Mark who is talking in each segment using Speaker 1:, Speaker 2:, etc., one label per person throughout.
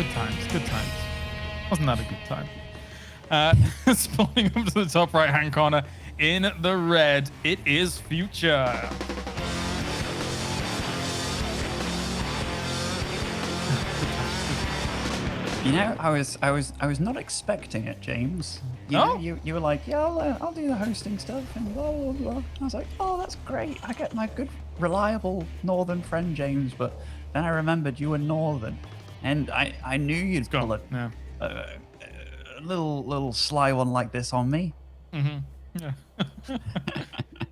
Speaker 1: Good times. Good times. Wasn't that a good time? Spawning up to the top right-hand corner in the red, it is Future.
Speaker 2: You know, I was not expecting it, James. You know, you were like, yeah, I'll do the hosting stuff and blah blah blah. I was like, oh, that's great. I get my good, reliable northern friend James. But then I remembered you were northern, and I knew you'd pull a little sly one like this on me.
Speaker 1: Mm-hmm. Yeah.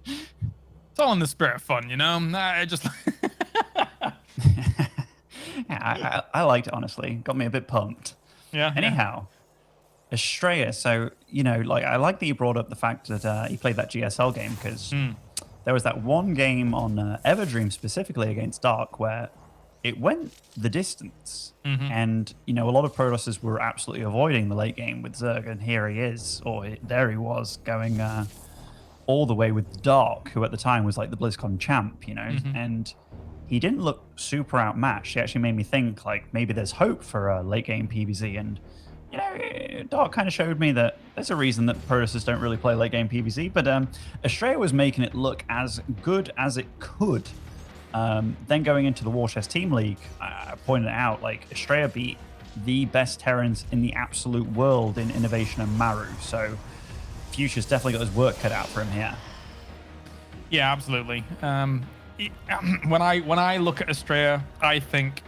Speaker 1: It's all in the spirit of fun, you know. I just.
Speaker 2: Yeah, I liked it, honestly. Got me a bit pumped.
Speaker 1: Yeah.
Speaker 2: Anyhow, Astrea. So, you know, like, I like that you brought up the fact that you played that GSL game, because there was that one game on Everdream specifically against Dark where it went the distance. And, you know, a lot of Protosses were absolutely avoiding the late game with Zerg, and here he is, there he was, going all the way with Dark, who at the time was like the BlizzCon champ, you know, and he didn't look super outmatched. He actually made me think, like, maybe there's hope for a late game PvZ. And, you know, Dark kind of showed me that there's a reason that Protosses don't really play late game PvZ. But Astrea was making it look as good as it could. Then going into the War Chest Team League, I pointed out, like, Astrea beat the best Terrans in the absolute world in Innovation and Maru. So Future's definitely got his work cut out for him here.
Speaker 1: Yeah, absolutely. When I look at Astrea, I think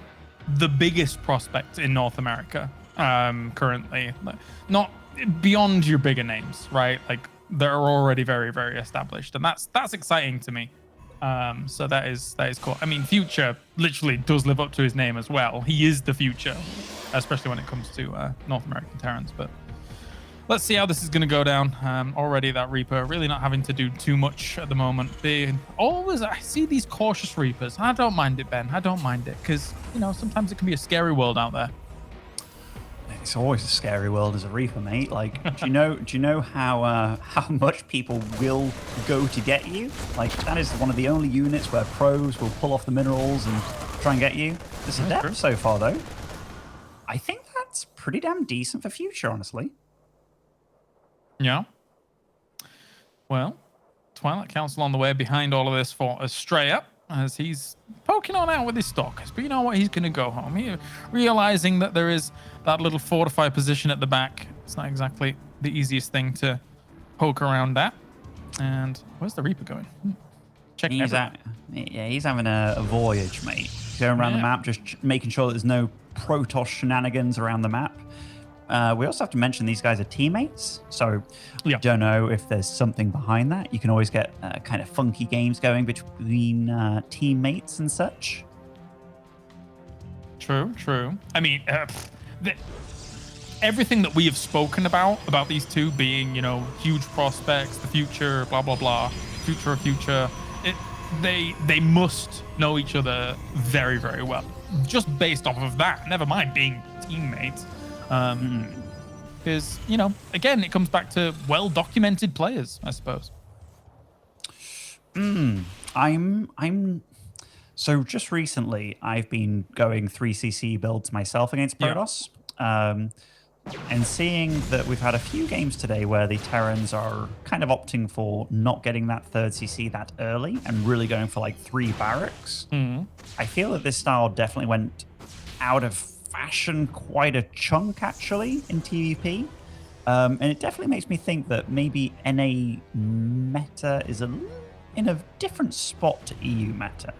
Speaker 1: the biggest prospect in North America currently, not beyond your bigger names, right? Like, they're already very, very established, and that's exciting to me. So that is cool. I mean, Future literally does live up to his name as well. He is the future, especially when it comes to North American Terrans. But let's see how this is going to go down. Already that Reaper really not having to do too much at the moment. I see these cautious Reapers. I don't mind it, Ben. I don't mind it, because, you know, sometimes it can be a scary world out there.
Speaker 2: It's always a scary world as a Reaper, mate. Like, do you know how much people will go to get you? Like, that is one of the only units where pros will pull off the minerals and try and get you. There's a depth so far, though. I think that's pretty damn decent for Future, honestly.
Speaker 1: Yeah. Well, Twilight Council on the way behind all of this for Astrea, as he's poking on out with his stalkers. But you know what? He's going to go home. He, realizing that there is that little fortified position at the back. It's not exactly the easiest thing to poke around at. And where's the Reaper going? Check
Speaker 2: he's having a voyage, mate. Going around the map, just making sure that there's no Protoss shenanigans around the map. We also have to mention these guys are teammates, so I don't know if there's something behind that. You can always get kind of funky games going between teammates and such.
Speaker 1: True. I mean, everything that we have spoken about these two being, you know, huge prospects, the future, blah blah blah, future of Future. They must know each other very, very well, just based off of that. Never mind being teammates. Because, you know, again, it comes back to well-documented players, I suppose.
Speaker 2: So just recently, I've been going 3cc builds myself against Protoss, and seeing that we've had a few games today where the Terrans are kind of opting for not getting that 3rd CC that early and really going for like 3 barracks. I feel that this style definitely went out of fashion quite a chunk, actually, in TVP. And it definitely makes me think that maybe NA meta is in a different spot to EU meta.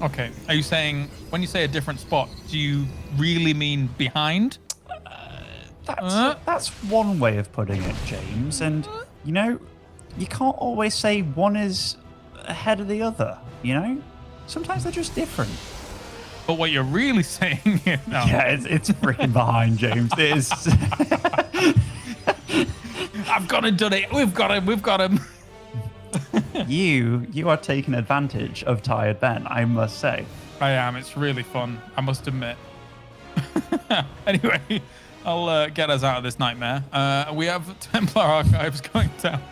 Speaker 1: Okay. Are you saying, when you say a different spot, do you really mean behind?
Speaker 2: That's one way of putting it, James. And, you know, you can't always say one is ahead of the other, you know? Sometimes they're just different.
Speaker 1: But what you're really saying is... No.
Speaker 2: Yeah, it's freaking behind, James. It is...
Speaker 1: I've got it, done it. We've got him.
Speaker 2: You are taking advantage of Tired Ben, I must say.
Speaker 1: I am. It's really fun, I must admit. Anyway, I'll get us out of this nightmare. We have Templar Archives going down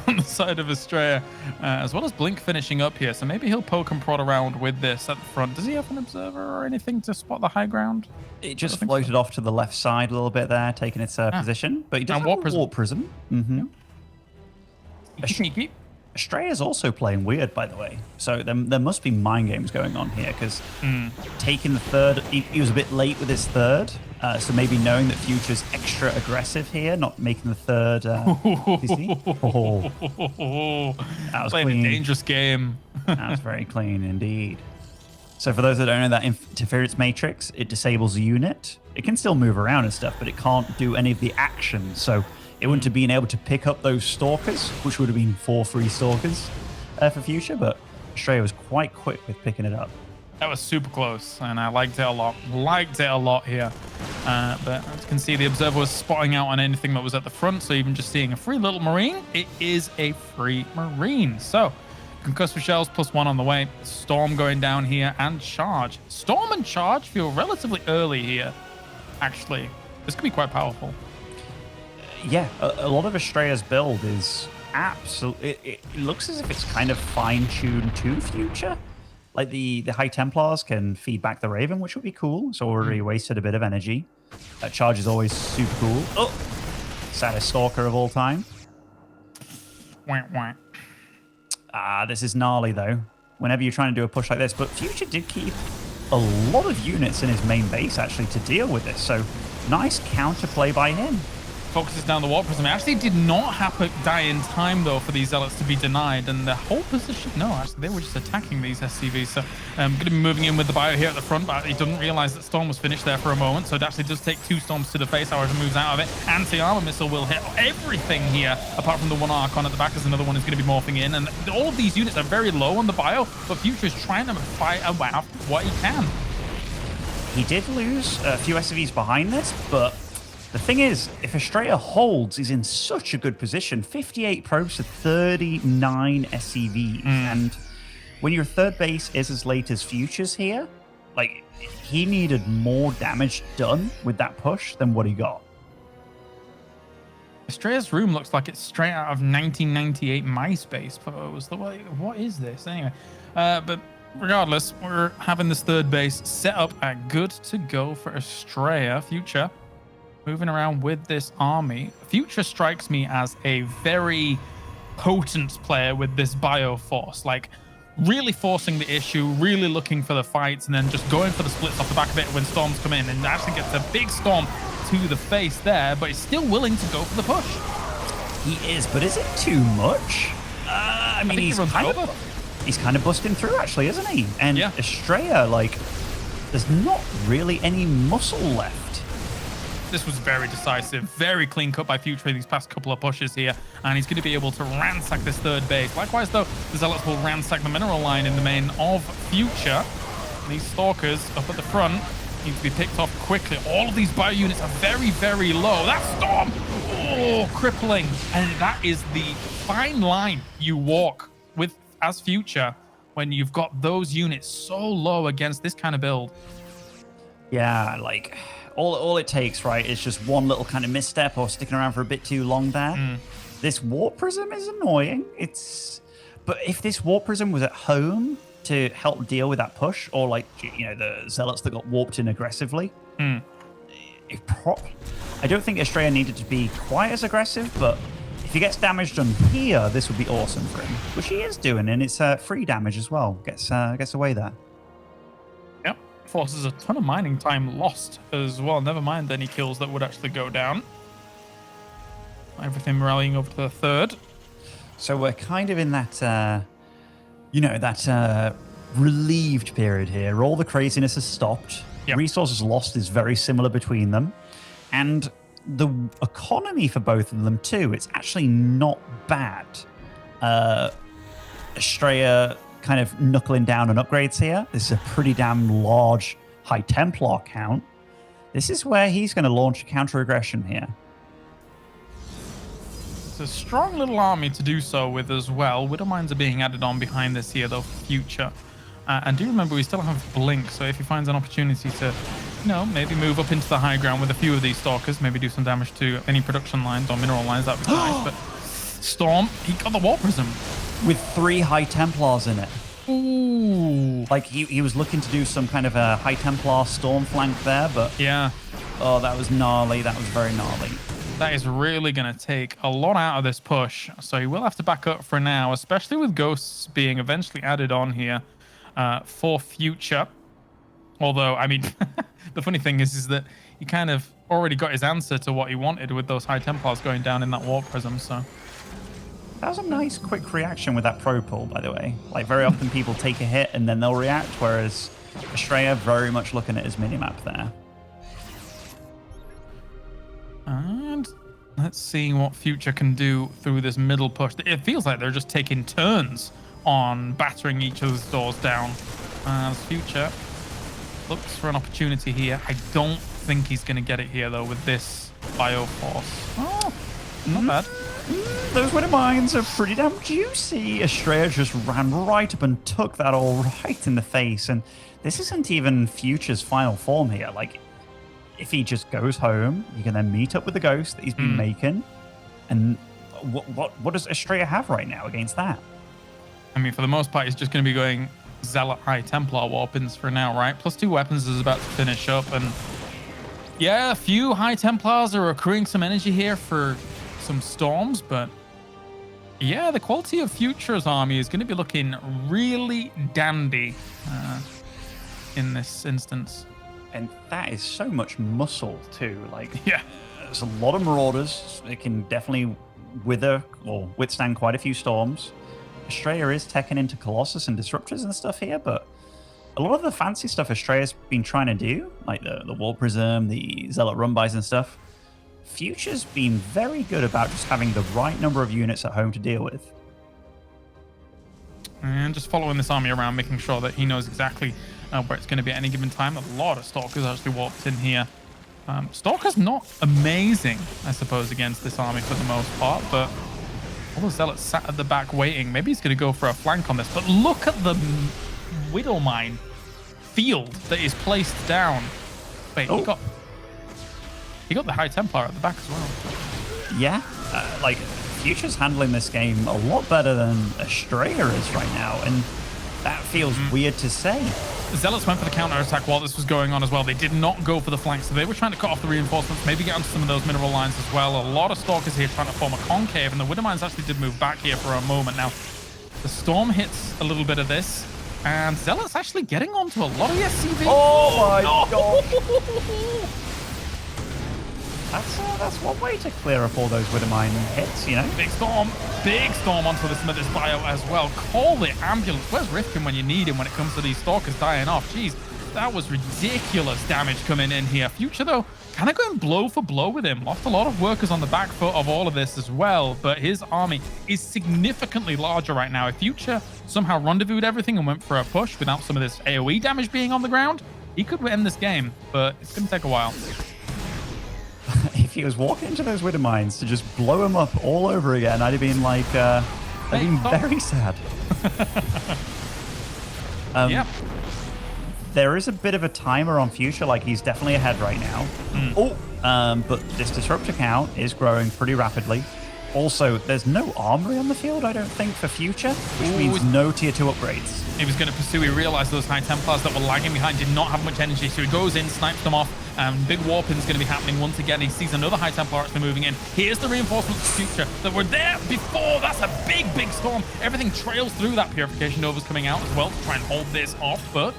Speaker 1: on the side of Astrea, as well as Blink finishing up here. So maybe he'll poke and prod around with this at the front. Does he have an observer or anything to spot the high ground?
Speaker 2: It just floated off to the left side a little bit there, taking its position. But he does have a warp prism. Mm-hmm.
Speaker 1: Sneaky.
Speaker 2: Astrea's also playing weird, by the way. So there must be mind games going on here, because taking the third, he was a bit late with his third. So maybe knowing that Future's extra aggressive here, not making the third. Oh, that was
Speaker 1: playing
Speaker 2: clean.
Speaker 1: a dangerous game.
Speaker 2: That was very clean indeed. So for those that don't know, that interference matrix, it disables a unit. It can still move around and stuff, but it can't do any of the actions. So it wouldn't have been able to pick up those stalkers, which would have been 4 free stalkers for Future, but Astrea was quite quick with picking it up.
Speaker 1: That was super close, and I liked it a lot. Liked it a lot here. But as you can see, the observer was spotting out on anything that was at the front, so even just seeing a free little marine, it is a free marine. So, concussive shells +1 on the way. Storm going down here, and charge. Storm and charge feel relatively early here, actually. This could be quite powerful.
Speaker 2: Yeah, a lot of Astrea's build is absolutely... It looks as if it's kind of fine-tuned to Future. Like the High Templars can feed back the Raven, which would be cool. So already wasted a bit of energy. That charge is always super cool. Oh! Saddest Stalker of all time.
Speaker 1: Wah, wah.
Speaker 2: This is gnarly, though. Whenever you're trying to do a push like this. But Future did keep a lot of units in his main base, actually, to deal with this. So nice counterplay by him.
Speaker 1: Focuses down the warp prism. It actually did not die in time, though, for these zealots to be denied. And the whole position... No, actually, they were just attacking these SCVs. So I'm going to be moving in with the bio here at the front, but he doesn't realize that Storm was finished there for a moment. So it actually does take 2 Storms to the face, however, moves out of it. Anti-armor missile will hit everything here, apart from the one Archon at the back, as another one is going to be morphing in. And all of these units are very low on the bio, but Future is trying to fight about what he can.
Speaker 2: He did lose a few SCVs behind this, but... The thing is, if Astrea holds, he's in such a good position. 58 probes to 39 SCVs. And when your third base is as late as Future's here, like, he needed more damage done with that push than what he got.
Speaker 1: Astrea's room looks like it's straight out of 1998 MySpace photos. What is this? Anyway, but regardless, we're having this third base set up at good to go for Astrea. Future moving around with this army. Future strikes me as a very potent player with this bioforce, like really forcing the issue, really looking for the fights, and then just going for the splits off the back of it when storms come in, and actually gets a big storm to the face there, but he's still willing to go for the push.
Speaker 2: He is, but is it too much? I mean, he's kind of busting through, actually, isn't he? And yeah. Astrea, like, there's not really any muscle left.
Speaker 1: This was very decisive, very clean cut by Future in these past couple of pushes here, and he's going to be able to ransack this third base. Likewise, though, the Zealots will ransack the mineral line in the main of Future. These Stalkers up at the front need to be picked off quickly. All of these bio units are very, very low. That Storm, oh, crippling. And that is the fine line you walk with as Future when you've got those units so low against this kind of build.
Speaker 2: Yeah, like... All it takes, right, is just one little kind of misstep or sticking around for a bit too long there. This warp prism is annoying. But if this warp prism was at home to help deal with that push, or like, you know, the zealots that got warped in aggressively, I don't think Astrea needed to be quite as aggressive, but if he gets damage done here, this would be awesome for him, which he is doing, and it's free damage as well. Gets away there.
Speaker 1: Forces a ton of mining time lost as well. Never mind any kills that would actually go down. Everything rallying over to the third.
Speaker 2: So we're kind of in that, relieved period here. All the craziness has stopped. Yep. Resources lost is very similar between them. And the economy for both of them too, it's actually not bad. Astrea kind of knuckling down on upgrades here. This is a pretty damn large High Templar count. This is where he's going to launch a counter-aggression here.
Speaker 1: It's a strong little army to do so with as well. Widowmines are being added on behind this here, though, for Future. And do remember, we still have Blink, so if he finds an opportunity to, you know, maybe move up into the high ground with a few of these Stalkers, maybe do some damage to any production lines or mineral lines, that'd be nice. But Storm, he got the War Prism.
Speaker 2: With 3 High Templars in it.
Speaker 1: Ooh.
Speaker 2: Like, he was looking to do some kind of a High Templar Storm flank there, but...
Speaker 1: Yeah.
Speaker 2: Oh, that was gnarly. That was very gnarly.
Speaker 1: That is really going to take a lot out of this push. So he will have to back up for now, especially with Ghosts being eventually added on here for future. Although, I mean, the funny thing is that he kind of already got his answer to what he wanted with those High Templars going down in that Warp Prism, so...
Speaker 2: That was a nice quick reaction with that Pro Pull, by the way. Like, very often people take a hit and then they'll react, whereas Astrea very much looking at his minimap there.
Speaker 1: And let's see what Future can do through this middle push. It feels like they're just taking turns on battering each other's doors down. As Future looks for an opportunity here. I don't think he's going to get it here, though, with this Bioforce. Oh, not bad.
Speaker 2: Those Winter Mines are pretty damn juicy. Astrea just ran right up and took that all right in the face. And this isn't even Future's final form here. Like, if he just goes home, you can then meet up with the Ghost that he's been making. And what does Astrea have right now against that?
Speaker 1: I mean, for the most part, he's just going to be going Zealot High Templar Warpins for now, right? Plus 2 weapons is about to finish up. And yeah, a few High Templars are accruing some energy here for some storms, but yeah, the quality of Future's army is going to be looking really dandy in this instance.
Speaker 2: And that is so much muscle too. Like,
Speaker 1: yeah,
Speaker 2: there's a lot of Marauders. It can definitely wither or withstand quite a few storms. Astrea is teching into Colossus and Disruptors and stuff here, but a lot of the fancy stuff Astrea's been trying to do, like the Wall Prism, the Zealot Rumbys and stuff, Future's been very good about just having the right number of units at home to deal with.
Speaker 1: And just following this army around, making sure that he knows exactly where it's going to be at any given time. A lot of Stalkers actually warped in here. Stalker's not amazing, I suppose, against this army for the most part, but all the Zealots sat at the back waiting. Maybe he's going to go for a flank on this, but look at the Widow Mine field that is placed down. Wait, he got the High Templar at the back as well.
Speaker 2: Yeah, like, Future's handling this game a lot better than Astrea is right now, and that feels weird to say.
Speaker 1: The Zealots went for the counter-attack while this was going on as well. They did not go for the flanks, so they were trying to cut off the reinforcements, maybe get onto some of those mineral lines as well. A lot of Stalkers here trying to form a concave, and the Widow Mines actually did move back here for a moment. Now, the Storm hits a little bit of this, and Zealots actually getting onto a lot of the SCV.
Speaker 2: Oh my god! That's one way to clear up all those Widow Mine hits, you know?
Speaker 1: Big storm onto this Smithers bio as well. Call the ambulance. Where's Rifkin when you need him when it comes to these Stalkers dying off? Jeez, that was ridiculous damage coming in here. Future, though, kind of going blow for blow with him. Lost a lot of workers on the back foot of all of this as well, but his army is significantly larger right now. If Future somehow rendezvoused everything and went for a push without some of this AoE damage being on the ground, he could end this game, but it's going to take a while.
Speaker 2: If he was walking into those Widow Mines to just blow him up all over again, I'd have been like, I'd been very sad.
Speaker 1: Yep.
Speaker 2: There is a bit of a timer on Future, like he's definitely ahead right now. But this Disruptor count is growing pretty rapidly. Also, there's no armory on the field, I don't think, for Future, which means no tier 2 upgrades.
Speaker 1: He was going to pursue. He realized those High Templars that were lagging behind did not have much energy, so he goes in, snipes them off. Big Warpin's going to be happening once again. He sees another High Templar actually moving in. Here's the reinforcements of Future that were there before. That's a big storm. Everything trails through that. Purification Nova's coming out as well to try and hold this off, but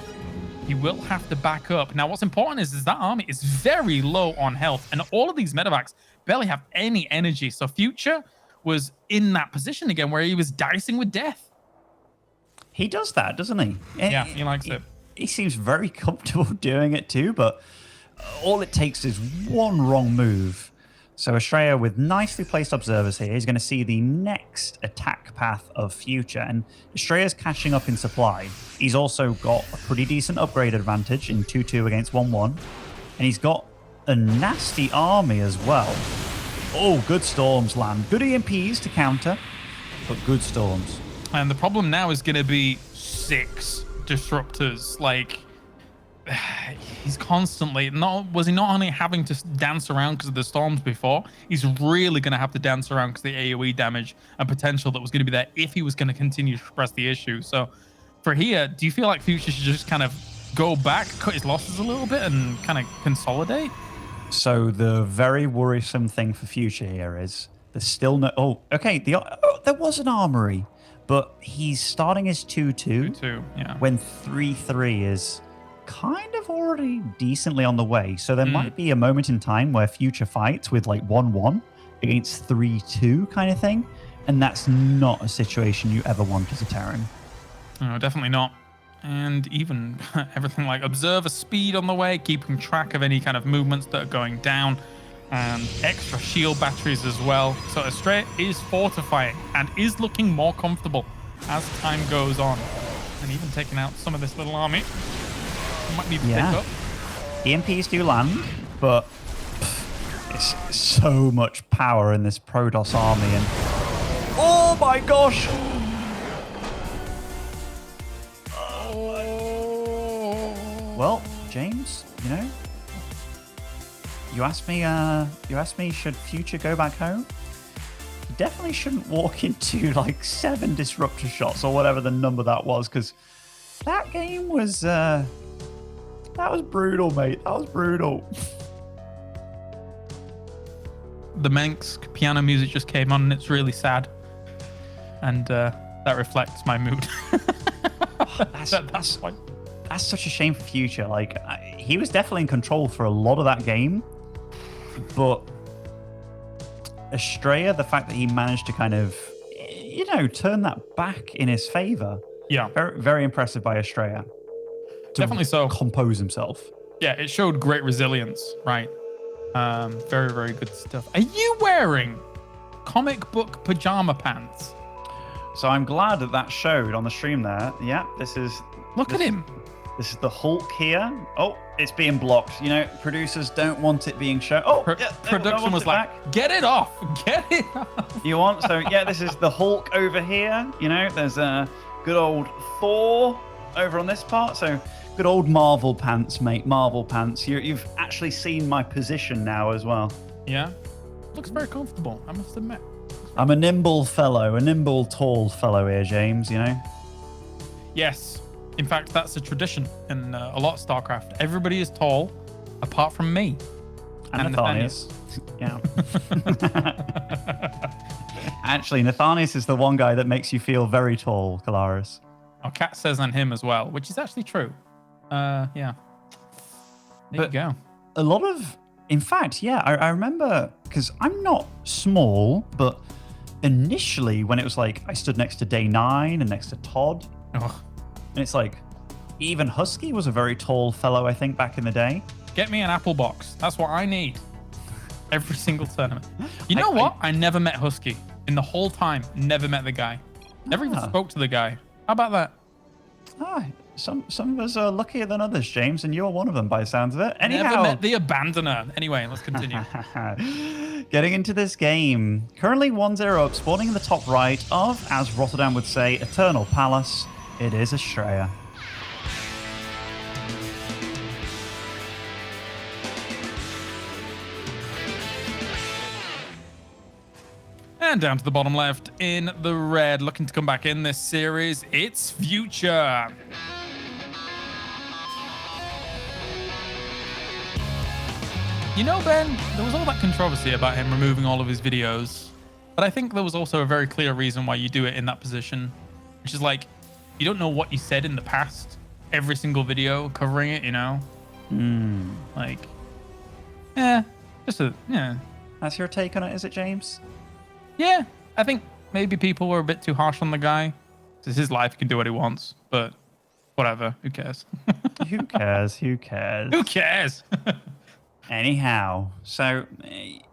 Speaker 1: he will have to back up. Now, what's important is that army is very low on health, and all of these medevacs barely have any energy. So Future was in that position again where he was dicing with death.
Speaker 2: He does that, doesn't he?
Speaker 1: Yeah, he likes it.
Speaker 2: He seems very comfortable doing it too, but all it takes is one wrong move. So Astrea, with nicely placed observers here, is going to see the next attack path of Future, and Astrea's catching up in supply. He's also got a pretty decent upgrade advantage in 2-2 against 1-1, and he's got a nasty army as well. Oh, good storms land. Good EMPs to counter, but good storms.
Speaker 1: And the problem now is going to be 6 disruptors. Like, he's constantly was he not only having to dance around because of the storms before, he's really going to have to dance around because the AoE damage and potential that was going to be there if he was going to continue to press the issue. So for here, do you feel like Future should just kind of go back, cut his losses a little bit, and kind of consolidate?
Speaker 2: So the very worrisome thing for Future here is there's still no. Oh, okay. There was an armory, but he's starting his 2-2.
Speaker 1: 2-2, yeah.
Speaker 2: When 3-3 is kind of already decently on the way. So there might be a moment in time where Future fights with like 1-1 against 3-2 kind of thing, and that's not a situation you ever want as a Terran.
Speaker 1: No, definitely not. And even everything like observer speed on the way, keeping track of any kind of movements that are going down, and extra shield batteries as well. So Astrea is fortifying and is looking more comfortable as time goes on, and even taking out some of this little army. Might need to pick up.
Speaker 2: EMPs do land, but it's so much power in this Protoss army, and oh my gosh! Well, James, you know, you asked me should Future go back home? You definitely shouldn't walk into like 7 disruptor shots or whatever the number that was, because that game was that was brutal, mate. That was brutal.
Speaker 1: The Manx piano music just came on, and it's really sad, and that reflects my mood. That's why.
Speaker 2: That's such a shame for Future. Like, he was definitely in control for a lot of that game, but Astrea, the fact that he managed to kind of, you know, turn that back in his favor.
Speaker 1: Yeah.
Speaker 2: Very, very impressive by Astrea.
Speaker 1: Definitely so.
Speaker 2: Compose himself.
Speaker 1: Yeah, it showed great resilience, right? Very, very good stuff. Are you wearing comic book pajama pants?
Speaker 2: So I'm glad that showed on the stream there. Yeah,
Speaker 1: Look at him.
Speaker 2: This is the Hulk here. Oh, it's being blocked. You know, producers don't want it being shown. Oh,
Speaker 1: production was like, get it off. Get it off.
Speaker 2: You want? So, yeah, this is the Hulk over here. You know, there's a good old Thor over on this part. So, good old Marvel pants, mate. Marvel pants. You've actually seen my position now as well.
Speaker 1: Yeah. Looks very comfortable, I must admit.
Speaker 2: I'm a nimble fellow, a nimble, tall fellow here, James, you know?
Speaker 1: Yes. In fact, that's a tradition in a lot of StarCraft. Everybody is tall, apart from me.
Speaker 2: And Nathanius. Yeah. Actually, Nathanius is the one guy that makes you feel very tall, Kalaris.
Speaker 1: Our cat says on him as well, which is actually true. Yeah. There you go.
Speaker 2: A lot of... In fact, yeah, I remember... Because I'm not small, but initially when it was like I stood next to Day 9 and next to Todd...
Speaker 1: Oh.
Speaker 2: And it's like, even Husky was a very tall fellow, I think, back in the day.
Speaker 1: Get me an apple box. That's what I need. Every single tournament. You know what? I never met Husky. In the whole time, never met the guy. Never even spoke to the guy. How about that?
Speaker 2: Some of us are luckier than others, James, and you're one of them by the sounds of it. Anyhow,
Speaker 1: never met the Abandoner. Anyway, let's continue.
Speaker 2: Getting into this game. Currently 1-0 up, spawning in the top right of, as Rotterdam would say, Eternal Palace. It is Astrea.
Speaker 1: And down to the bottom left in the red, looking to come back in this series, it's Future. You know, Ben, there was all that controversy about him removing all of his videos, but I think there was also a very clear reason why you do it in that position, which is like, you don't know what you said in the past. Every single video covering it, you know? Like, yeah.
Speaker 2: That's your take on it, is it, James?
Speaker 1: Yeah, I think maybe people were a bit too harsh on the guy. It's his life, he can do what he wants, but whatever, who cares?
Speaker 2: Who cares? Who cares?
Speaker 1: Who cares?
Speaker 2: Anyhow, so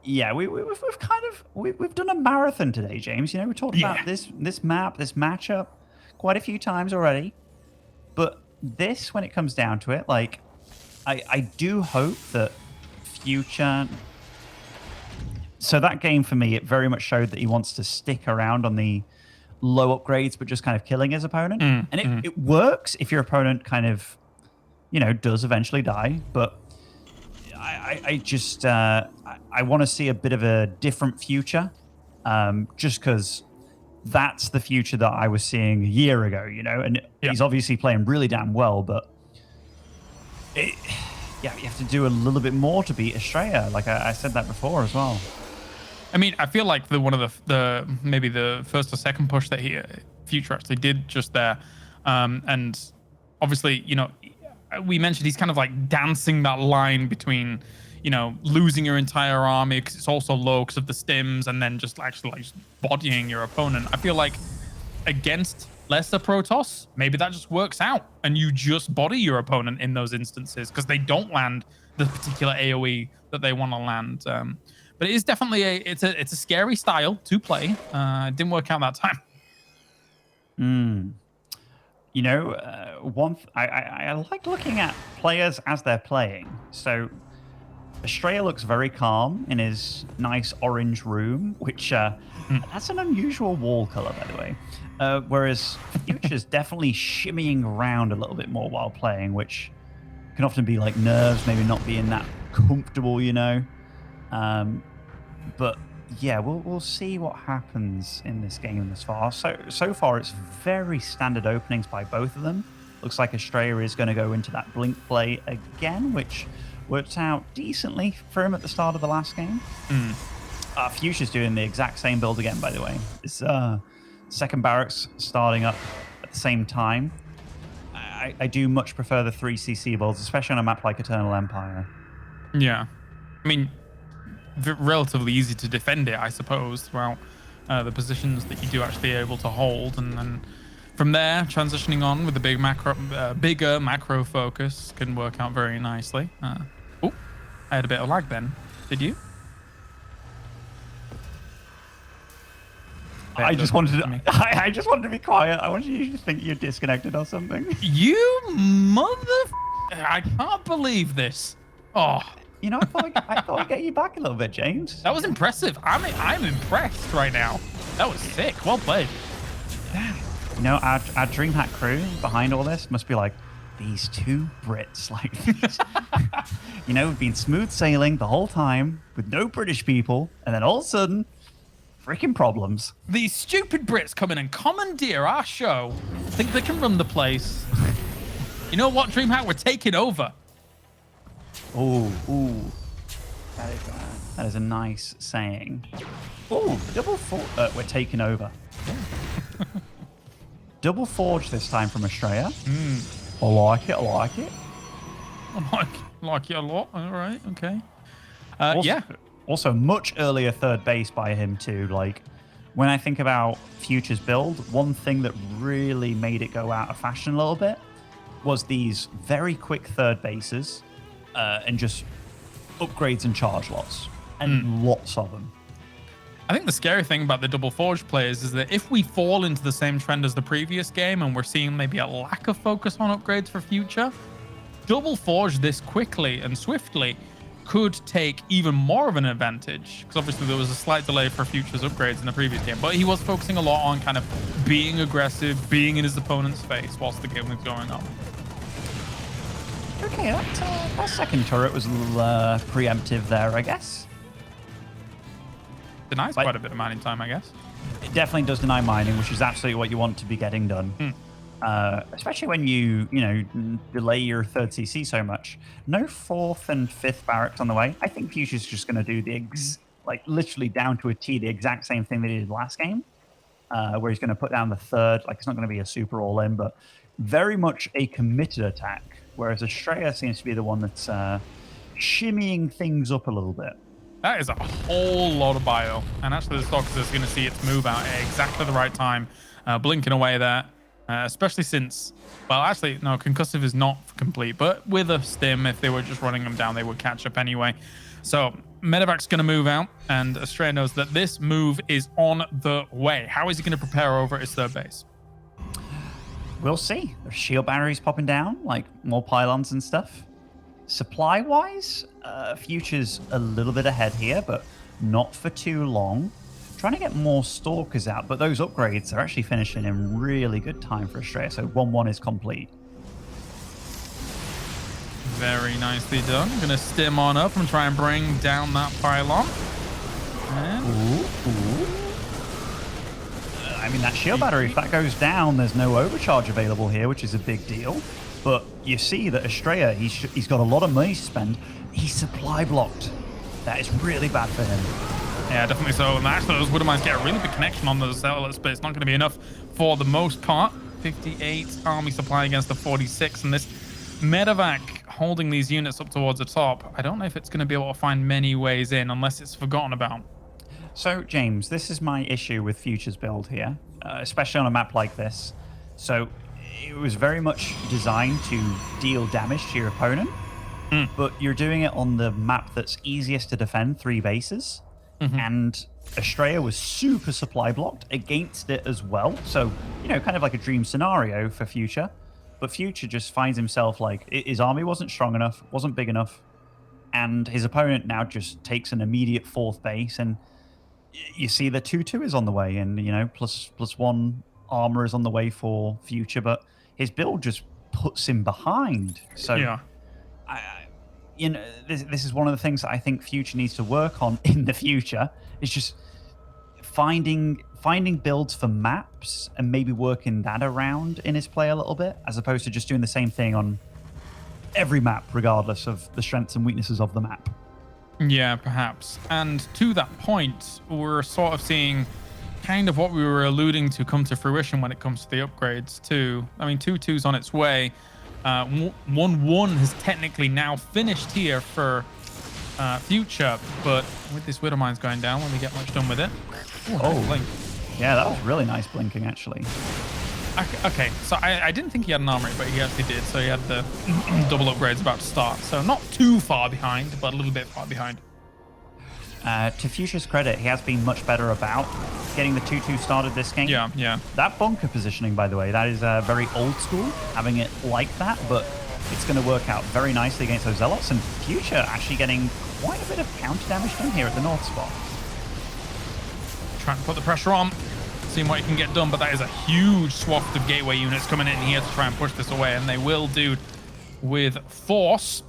Speaker 2: yeah, we've done a marathon today, James. You know, we talked about this map, this matchup quite a few times already. But this, when it comes down to it, like, I do hope that Future... So that game, for me, it very much showed that he wants to stick around on the low upgrades, but just kind of killing his opponent. And it works if your opponent kind of does eventually die. But I just I want to see a bit of a different future, just because that's the future that I was seeing a year ago, and
Speaker 1: Yeah.
Speaker 2: he's obviously playing really damn well, but you have to do a little bit more to beat Astrea. Like I said that before as well.
Speaker 1: I mean, I feel like one of the maybe the first or second push that Future actually did just there, and obviously, we mentioned he's kind of like dancing that line between, losing your entire army because it's also low because of the stims, and then just actually like just bodying your opponent. I feel like against lesser Protoss, maybe that just works out, and you just body your opponent in those instances because they don't land the particular AOE that they want to land. But it is definitely it's a scary style to play. It didn't work out that time.
Speaker 2: I like looking at players as they're playing. So Astrea looks very calm in his nice orange room, which that's an unusual wall color, by the way. Whereas Future's definitely shimmying around a little bit more while playing, which can often be like nerves, maybe not being that comfortable, But yeah, we'll see what happens in this game thus far. So far, it's very standard openings by both of them. Looks like Astrea is going to go into that blink play again, which worked out decently for him at the start of the last game. Fuchsia's doing the exact same build again, by the way. It's second barracks starting up at the same time. I do much prefer the 3cc builds, especially on a map like Eternal Empire.
Speaker 1: Yeah. I mean, relatively easy to defend it, I suppose, throughout the positions that you do actually able to hold, and then from there transitioning on with the bigger macro focus can work out very nicely. Oh, I had a bit of lag then. Did you?
Speaker 2: I just wanted to be quiet. I wanted you to think you're disconnected or something.
Speaker 1: You mother! I can't believe this. Oh.
Speaker 2: I thought I'd get you back a little bit, James.
Speaker 1: That was impressive. I'm impressed right now. That was sick. Well played.
Speaker 2: Our DreamHack crew behind all this must be like, these two Brits, like, we've been smooth sailing the whole time with no British people, and then all of a sudden, freaking problems.
Speaker 1: These stupid Brits come in and commandeer our show, think they can run the place. You know what, DreamHack? We're taking over.
Speaker 2: Ooh. That is a nice saying. Ooh, we're taking over. Double forge this time from Astrea. I like it.
Speaker 1: I like it a lot. All right, okay.
Speaker 2: Also, much earlier third base by him too. Like, when I think about Future's build, one thing that really made it go out of fashion a little bit was these very quick third bases. And just upgrades and charge lots, and lots of them.
Speaker 1: I think the scary thing about the double forge players is that if we fall into the same trend as the previous game and we're seeing maybe a lack of focus on upgrades for Future, double forge this quickly and swiftly could take even more of an advantage, because obviously there was a slight delay for Future's upgrades in the previous game, but he was focusing a lot on kind of being aggressive, being in his opponent's face whilst the game was going on.
Speaker 2: Okay, that second turret was a little preemptive there, I guess.
Speaker 1: Denies quite a bit of mining time, I guess.
Speaker 2: It definitely does deny mining, which is absolutely what you want to be getting done. Especially when you delay your third CC so much. No fourth and fifth barracks on the way. I think Future's just going to do literally down to a T, the exact same thing they did last game, where he's going to put down the third. Like, it's not going to be a super all-in, but very much a committed attack. Whereas Astrea seems to be the one that's shimmying things up a little bit.
Speaker 1: That is a whole lot of bio. And actually, the Stalkers is going to see its move out at exactly the right time, blinking away there. Especially since, well, actually, no, Concussive is not complete. But with a stim, if they were just running them down, they would catch up anyway. So Medevac's going to move out, and Astrea knows that this move is on the way. How is he going to prepare over at his third base?
Speaker 2: We'll see. There's shield batteries popping down, like more pylons and stuff. Supply-wise, Future's a little bit ahead here, but not for too long. Trying to get more Stalkers out, but those upgrades are actually finishing in really good time for Astrea, so 1-1 is complete.
Speaker 1: Very nicely done. Gonna stim on up and try and bring down that pylon. And
Speaker 2: I mean, that shield battery, if that goes down, there's no overcharge available here, which is a big deal. But you see that Astrea, he's got a lot of money to spend. He's supply blocked. That is really bad for him.
Speaker 1: Yeah, definitely so. And actually, those Widow Mines get a really big connection on those Zealots, but it's not going to be enough for the most part. 58 army supply against the 46, and this medevac holding these units up towards the top. I don't know if it's going to be able to find many ways in unless it's forgotten about.
Speaker 2: So, James, this is my issue with Future's build here, especially on a map like this. So, it was very much designed to deal damage to your opponent, but you're doing it on the map that's easiest to defend, 3 bases. And Astrea was super supply blocked against it as well. So, you know, kind of like a dream scenario for Future. But Future just finds himself like, his army wasn't strong enough, wasn't big enough. And his opponent now just takes an immediate 4th base. And you see the 2-2 is on the way. And, you know, plus 1 armor is on the way for Future. But his build just puts him behind. So,
Speaker 1: Yeah.
Speaker 2: You know, this is one of the things that I think Future needs to work on in the future. Is just finding builds for maps and maybe working that around in his play a little bit, as opposed to just doing the same thing on every map, regardless of the strengths and weaknesses of the map.
Speaker 1: Yeah, perhaps. And to that point, we're sort of seeing kind of what we were alluding to come to fruition when it comes to the upgrades too. I mean, 2-2's on its way. 1-1 has technically now finished here for Future, but with this Widow Mines going down, when we get much done with it. Ooh, nice blink.
Speaker 2: Yeah, that was really nice blinking, actually.
Speaker 1: Okay, so I didn't think he had an armory, but he actually did. So he had the double upgrades about to start. So not too far behind, but a little bit far behind.
Speaker 2: To Future's credit, he has been much better about getting the 2-2 started this game.
Speaker 1: Yeah.
Speaker 2: That bunker positioning, by the way, that is very old school, having it like that, but it's going to work out very nicely against those Zealots, and Future actually getting quite a bit of counter damage done here at the north spot.
Speaker 1: Trying to put the pressure on, seeing what he can get done, but that is a huge swath of gateway units coming in here to try and push this away, and they will do with force.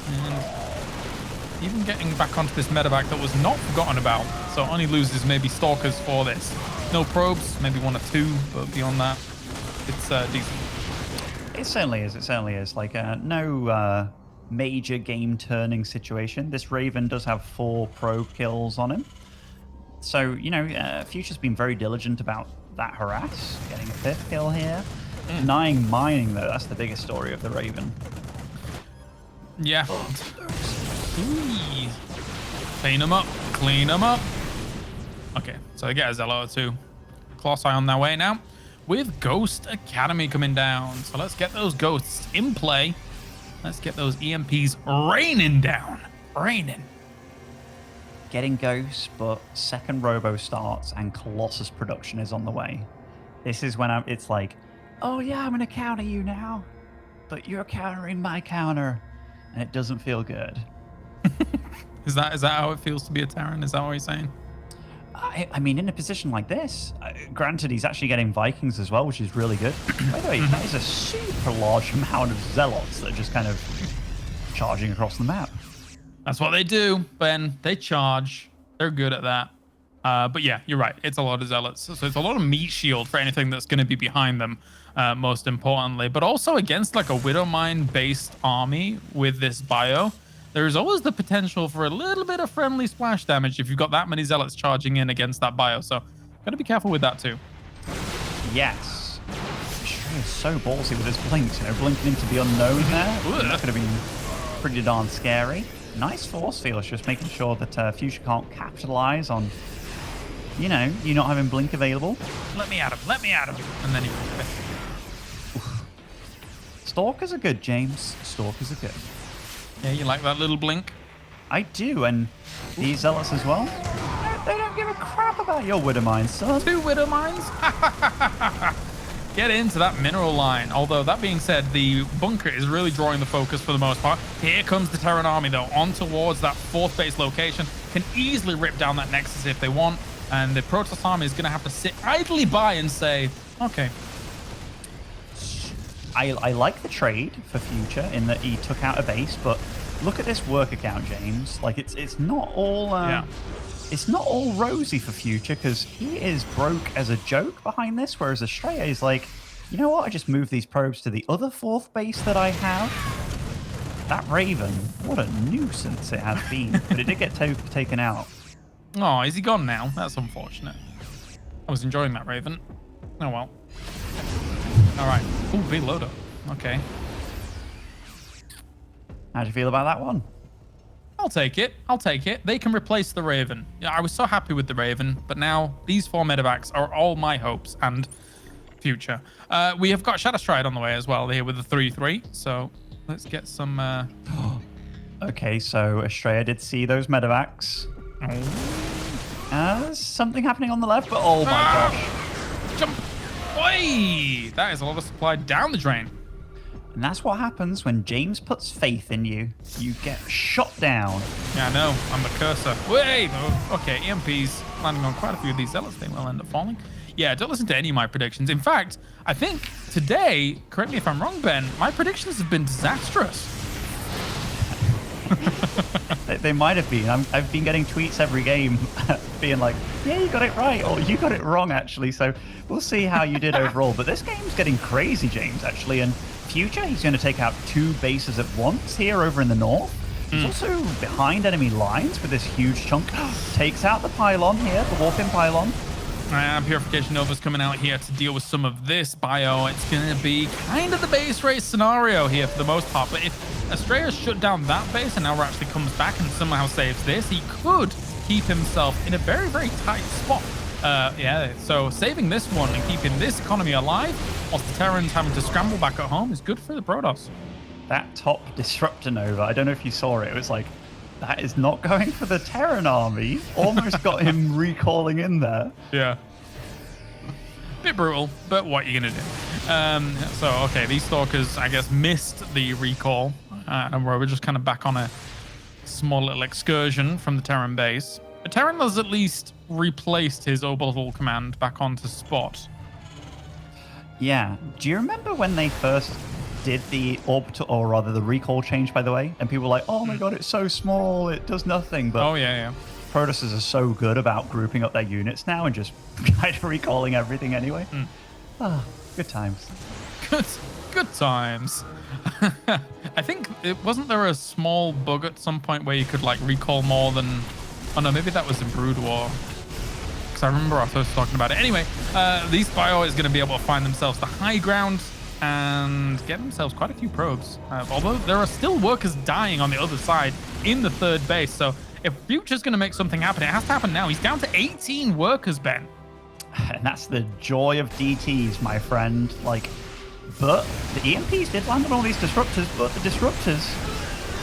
Speaker 1: And even getting back onto this medevac that was not forgotten about, so only loses maybe Stalkers for this. No probes, maybe 1 or 2, but beyond that, it's decent.
Speaker 2: It certainly is. It certainly is. Like, no major game-turning situation. This Raven does have 4 probe kills on him. So, you know, Future's been very diligent about that harass, getting a 5th kill here. Denying mining, though, that's the biggest story of the Raven.
Speaker 1: Yeah. Ooh. Clean them up. Clean them up. Okay, so they get a Zealot too. Colossi on their way now with Ghost Academy coming down. So let's get those ghosts in play. Let's get those EMPs raining down. Raining.
Speaker 2: Getting Ghosts, but second Robo starts and Colossus production is on the way. This is when it's like, oh yeah, I'm going to counter you now. But you're countering my counter. And it doesn't feel good.
Speaker 1: Is that how it feels to be a Terran? Is that what you're saying?
Speaker 2: I mean, in a position like this, granted, he's actually getting Vikings as well, which is really good. By the way, that is a super large amount of Zealots that are just kind of charging across the map.
Speaker 1: That's what they do, Ben. They charge. They're good at that. But yeah, you're right. It's a lot of Zealots. So it's a lot of meat shield for anything that's going to be behind them, most importantly. But also against like a Widow Mine-based army with this bio, there's always the potential for a little bit of friendly splash damage if you've got that many Zealots charging in against that bio. So got to be careful with that too.
Speaker 2: Yes. Astrea is so ballsy with his blinks, you know, blinking into the unknown there. That could have been pretty darn scary. Nice force field, just making sure that Future can't capitalize on, you know, you not having blink available.
Speaker 1: Let me at him. Let me at him. And then he...
Speaker 2: Stalkers are good, James. Stalkers are good.
Speaker 1: Yeah, you like that little blink?
Speaker 2: I do, and these Zealots as well. They don't give a crap about your Widow Mines, son.
Speaker 1: 2 Widow Mines? Get into that mineral line. Although, that being said, the bunker is really drawing the focus for the most part. Here comes the Terran army, though, on towards that 4th base location. Can easily rip down that Nexus if they want. And the Protoss army is going to have to sit idly by and say, okay.
Speaker 2: I like the trade for Future in that he took out a base, but look at this worker count, James. Like it's not all it's not all rosy for Future, because he is broke as a joke behind this, whereas Astrea is like, you know what? I just moved these probes to the other 4th base that I have. That Raven, what a nuisance it has been, but it did get taken out.
Speaker 1: Oh, is he gone now? That's unfortunate. I was enjoying that Raven. Oh well. All right. Ooh, big loader. Okay.
Speaker 2: How do you feel about that one?
Speaker 1: I'll take it. I'll take it. They can replace the Raven. Yeah, I was so happy with the Raven, but now these 4 medevacs are all my hopes and Future. We have got Shadow Stride on the way as well here with the 3-3. So let's get some.
Speaker 2: Okay, so Astrea did see those medevacs. Something happening on the left, but oh my gosh.
Speaker 1: Jump. Oi! That is a lot of supply down the drain.
Speaker 2: And that's what happens when James puts faith in you. You get shot down.
Speaker 1: Yeah, I know. I'm the cursor. Wait! Okay, EMP's landing on quite a few of these zealots. They will end up falling. Yeah, don't listen to any of my predictions. In fact, I think today, correct me if I'm wrong, Ben, my predictions have been disastrous.
Speaker 2: They might have been. I've been getting tweets every game being like, yeah, you got it right, or you got it wrong, actually. So we'll see how you did overall. But this game's getting crazy, James, actually. And Future, he's going to take out 2 bases at once here over in the north. He's also behind enemy lines with this huge chunk. Takes out the pylon here, the warp-in pylon.
Speaker 1: Purification Nova's coming out here to deal with some of this bio. It's going to be kind of the base race scenario here for the most part. But if Astrea shut down that base and now actually comes back and somehow saves this, he could keep himself in a very, very tight spot. Yeah, so saving this one and keeping this economy alive whilst the Terrans having to scramble back at home is good for the Protoss.
Speaker 2: That top Disruptor Nova, I don't know if you saw it. It was like, that is not going for the Terran army. Almost got him recalling in there.
Speaker 1: Yeah. Bit brutal, but what are you going to do? So, okay, these Stalkers, I guess, missed the recall. And we're just kind of back on a small little excursion from the Terran base. But Terran has at least replaced his orbital command back onto Spot.
Speaker 2: Yeah. Do you remember when they first did the orbital, or rather the recall change, by the way? And people were like, oh my god, it's so small, it does nothing. But
Speaker 1: oh, yeah.
Speaker 2: Protoss are so good about grouping up their units now and just kind of recalling everything anyway. Ah, good times.
Speaker 1: Good times. I think, wasn't there a small bug at some point where you could like recall more than... Oh no, maybe that was in Brood War. Because I remember I was talking about it. Anyway, these bio is going to be able to find themselves the high ground and get themselves quite a few probes. Although there are still workers dying on the other side in the 3rd base. So if Future's going to make something happen, it has to happen now. He's down to 18 workers, Ben.
Speaker 2: And that's the joy of DTs, my friend. Like, but the EMPs did land on all these disruptors, but the disruptors,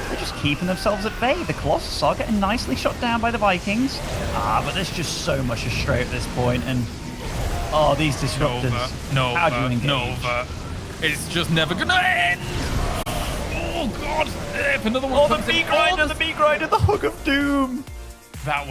Speaker 2: they're just keeping themselves at bay. The Colossus are getting nicely shot down by the Vikings. But there's just so much Astrea at this point. And, oh, these disruptors. How do you engage?
Speaker 1: Nova. It's just never gonna end. Oh god! If another one
Speaker 2: the B grinder, the Hook of Doom.
Speaker 1: That was